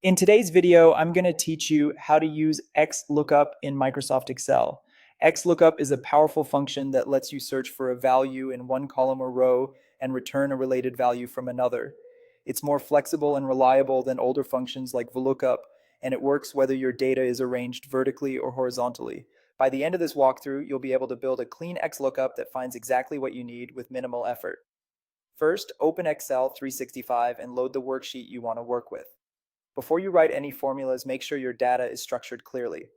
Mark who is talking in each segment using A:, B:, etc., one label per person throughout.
A: In today's video, I'm going to teach you how to use XLOOKUP in Microsoft Excel. XLOOKUP is a powerful function that lets you search for a value in one column or row and return a related value from another. It's more flexible and reliable than older functions like VLOOKUP, and it works whether your data is arranged vertically or horizontally. By the end of this walkthrough, you'll be able to build a clean XLOOKUP that finds exactly what you need with minimal effort. First, open Excel 365 and load the worksheet you want to work with. Before you write any formulas, make sure your data is structured clearly.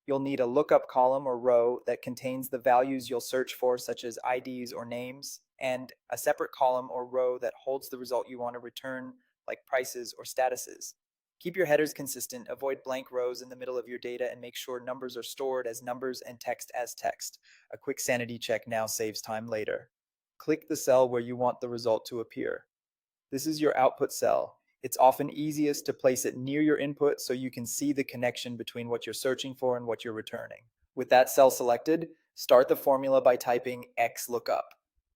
A: You'll need a lookup column or row that contains the values you'll search for, such as IDs or names, and a separate column or row that holds the result you want to return, like prices or statuses. Keep your headers consistent, avoid blank rows in the middle of your data, and make sure numbers are stored as numbers and text as text. A quick sanity check now saves time later. Click the cell where you want the result to appear. This is your output cell. It's often easiest to place it near your input so you can see the connection between what you're searching for and what you're returning. With that cell selected, start the formula by typing XLOOKUP.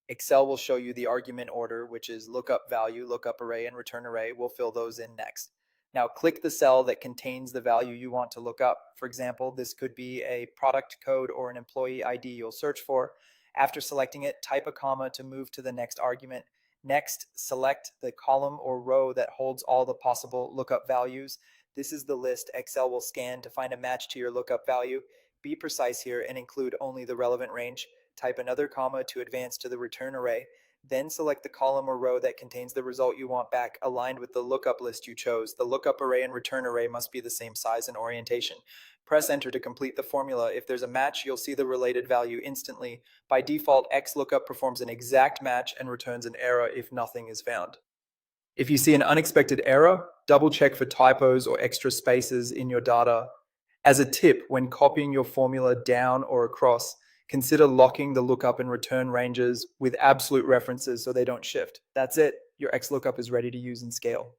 A: Excel will show you the argument order, which is lookup value, lookup array, and return array. We'll fill those in next. Now click the cell that contains the value you want to look up. For example, this could be a product code or an employee ID you'll search for. After selecting it, type a comma to move to the next argument. Next, select the column or row that holds all the possible lookup values. This is the list Excel will scan to find a match to your lookup value. Be precise here and include only the relevant range. Type another comma to advance to the return array. Then select the column or row that contains the result you want back, aligned with the lookup list you chose. The lookup array and return array must be the same size and orientation. Press enter to complete the formula. If there's a match, you'll see the related value instantly. By default, XLOOKUP performs an exact match and returns an error if nothing is found. If you see an unexpected error, double check for typos or extra spaces in your data. As a tip, when copying your formula down or across, consider locking the lookup and return ranges with absolute references so they don't shift. That's it. Your XLOOKUP is ready to use and scale.